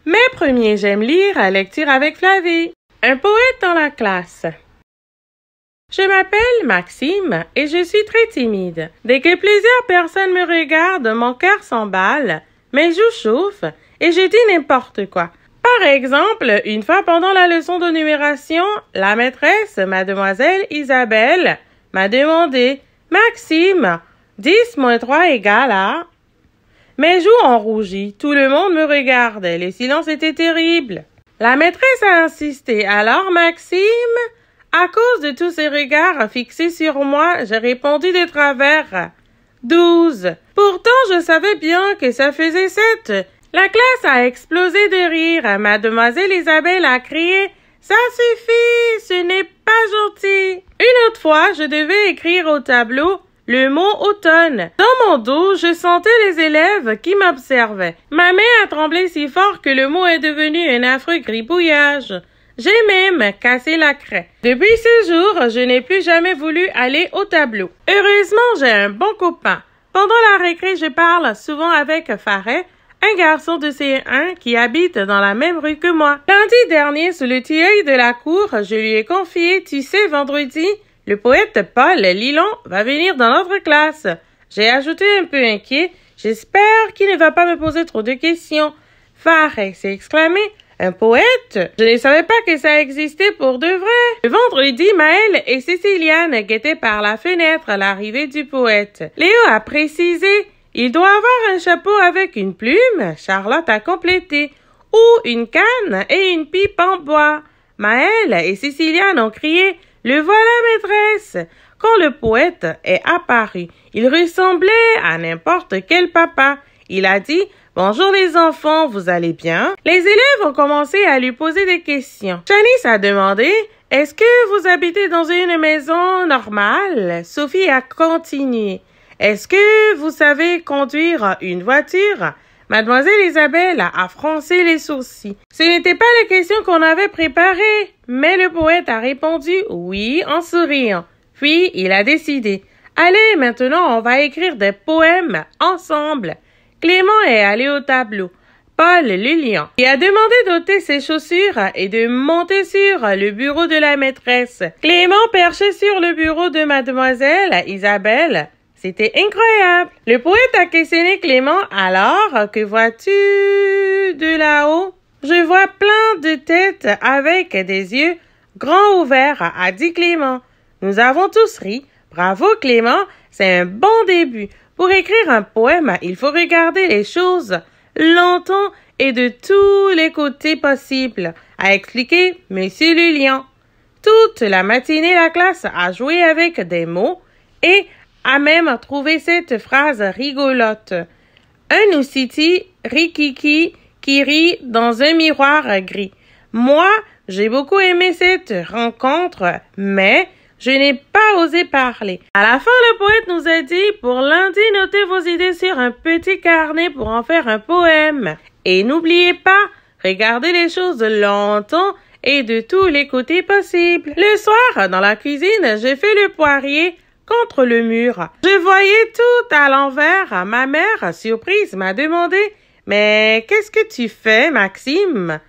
Mes premiers j'aime lire à lecture avec Flavie. Un poète dans la classe. Je m'appelle Maxime et je suis très timide. Dès que plusieurs personnes me regardent, mon cœur s'emballe, mes joues chauffent et je dis n'importe quoi. Par exemple, une fois pendant la leçon de numération, la maîtresse, mademoiselle Isabelle, m'a demandé « Maxime, 10 moins 3 égale à… » Mes joues ont rougi, tout le monde me regardait, le silence était terrible. La maîtresse a insisté, alors Maxime, à cause de tous ces regards fixés sur moi, j'ai répondu de travers. 12. Pourtant, je savais bien que ça faisait 7. La classe a explosé de rire. Mademoiselle Isabelle a crié « Ça suffit, ce n'est pas gentil !» Une autre fois, je devais écrire au tableau le mot automne. Dans mon dos, je sentais les élèves qui m'observaient. Ma main a tremblé si fort que le mot est devenu un affreux gribouillage. J'ai même cassé la craie. Depuis ce jour, je n'ai plus jamais voulu aller au tableau. Heureusement, j'ai un bon copain. Pendant la récré, je parle souvent avec Faret, un garçon de CE1 qui habite dans la même rue que moi. Lundi dernier, sous le tilleul de la cour, je lui ai confié, tu sais, vendredi, le poète Paul Lilon va venir dans notre classe. J'ai ajouté un peu inquiet, j'espère qu'il ne va pas me poser trop de questions. Faret s'est exclamé, un poète? Je ne savais pas que ça existait pour de vrai. Le vendredi, Maëlle et Céciliane guettaient par la fenêtre l'arrivée du poète. Léo a précisé, il doit avoir un chapeau avec une plume. Charlotte a complété, ou une canne et une pipe en bois. Maëlle et Céciliane ont crié, le voilà maîtresse. Quand le poète est apparu, il ressemblait à n'importe quel papa. Il a dit, bonjour les enfants, vous allez bien? Les élèves ont commencé à lui poser des questions. Janice a demandé, est-ce que vous habitez dans une maison normale? Sophie a continué. Est-ce que vous savez conduire une voiture? Mademoiselle Isabelle a froncé les sourcils. Ce n'était pas les questions qu'on avait préparées, mais le poète a répondu oui en souriant. Puis il a décidé, allez, maintenant on va écrire des poèmes ensemble. Clément est allé au tableau. Paul Lillian lui a demandé d'ôter ses chaussures et de monter sur le bureau de la maîtresse. Clément perché sur le bureau de mademoiselle Isabelle. C'était incroyable. Le poète a questionné Clément. Alors, que vois-tu de là-haut? Je vois plein de têtes avec des yeux grands ouverts, a dit Clément. Nous avons tous ri. Bravo Clément, c'est un bon début. Pour écrire un poème, il faut regarder les choses longtemps et de tous les côtés possibles, a expliqué Monsieur Lillian. Toute la matinée, la classe a joué avec des mots et a même trouvé cette phrase rigolote. Un oussiti rikiki qui rit dans un miroir gris. Moi, j'ai beaucoup aimé cette rencontre, mais je n'ai pas osé parler. À la fin, le poète nous a dit, pour lundi, notez vos idées sur un petit carnet pour en faire un poème. Et n'oubliez pas, regardez les choses longtemps et de tous les côtés possibles. Le soir, dans la cuisine, j'ai fait le poirier contre le mur. Je voyais tout à l'envers. Ma mère, surprise, m'a demandé, mais qu'est-ce que tu fais, Maxime?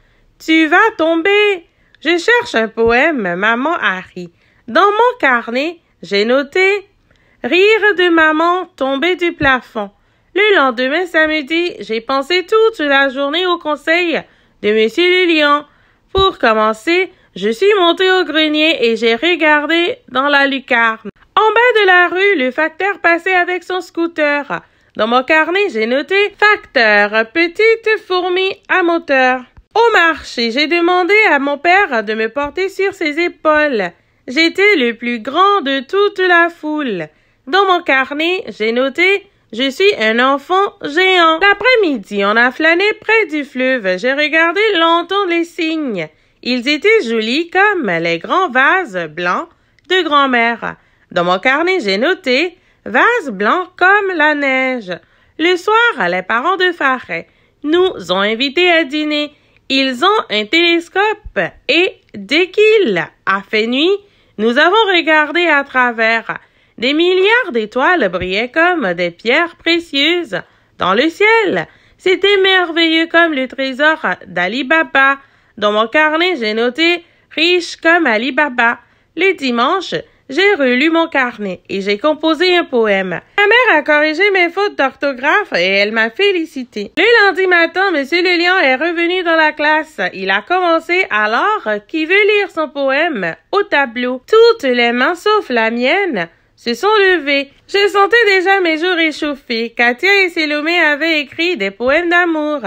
Tu vas tomber. Je cherche un poème, maman a ri. Dans mon carnet, j'ai noté « Rire de maman tombé du plafond ». Le lendemain, samedi, j'ai pensé toute la journée au conseil de Monsieur Lillian. Pour commencer, je suis montée au grenier et j'ai regardé dans la lucarne. En bas de la rue, le facteur passait avec son scooter. Dans mon carnet, j'ai noté « Facteur, petite fourmi à moteur ». Au marché, j'ai demandé à mon père de me porter sur ses épaules. J'étais le plus grand de toute la foule. Dans mon carnet, j'ai noté « Je suis un enfant géant ». L'après-midi, on a flâné près du fleuve. J'ai regardé longtemps les cygnes. Ils étaient jolis comme les grands vases blancs de grand-mère. Dans mon carnet, j'ai noté « Vase blanc comme la neige ». Le soir, les parents de Faret nous ont invités à dîner. Ils ont un télescope et dès qu'il a fait nuit, nous avons regardé à travers. Des milliards d'étoiles brillaient comme des pierres précieuses dans le ciel. C'était merveilleux comme le trésor d'Ali Baba. Dans mon carnet, j'ai noté « riche comme Ali Baba ». Le dimanche, j'ai relu mon carnet et j'ai composé un poème. Ma mère a corrigé mes fautes d'orthographe et elle m'a félicité. Le lundi matin, Monsieur le Lion est revenu dans la classe. Il a commencé alors qui veut lire son poème au tableau. Toutes les mains sauf la mienne se sont levées. Je sentais déjà mes joues réchauffées. Katia et Salomé avaient écrit des poèmes d'amour.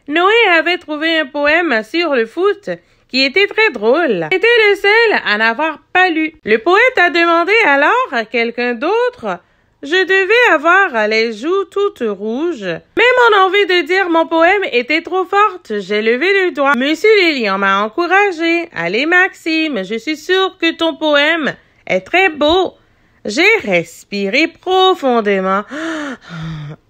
Noé avait trouvé un poème sur le foot qui était très drôle. J'étais le seul à n'avoir pas lu. Le poète a demandé alors à quelqu'un d'autre. Je devais avoir les joues toutes rouges. Mais mon envie de dire mon poème était trop forte. J'ai levé le doigt. Monsieur le Lion m'a encouragé. Allez Maxime, je suis sûre que ton poème est très beau. J'ai respiré profondément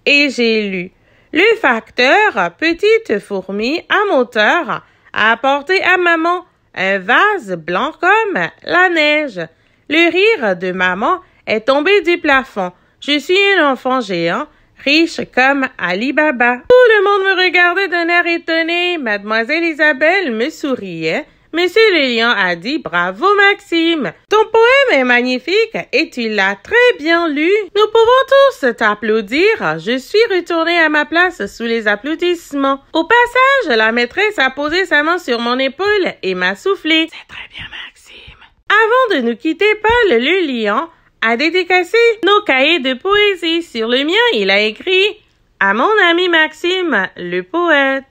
et j'ai lu. Le facteur, petite fourmi à moteur, a apporté à maman un vase blanc comme la neige. Le rire de maman est tombé du plafond. Je suis un enfant géant, riche comme Ali Baba. Tout le monde me regardait d'un air étonné. Mademoiselle Isabelle me souriait. Monsieur le Lion a dit « Bravo Maxime, ton poème est magnifique et tu l'as très bien lu. Nous pouvons tous t'applaudir. » Je suis retournée à ma place sous les applaudissements. Au passage, la maîtresse a posé sa main sur mon épaule et m'a soufflé. « C'est très bien Maxime. » Avant de nous quitter, Paul le Lion a dédicacé nos cahiers de poésie. Sur le mien, il a écrit « À mon ami Maxime, le poète ».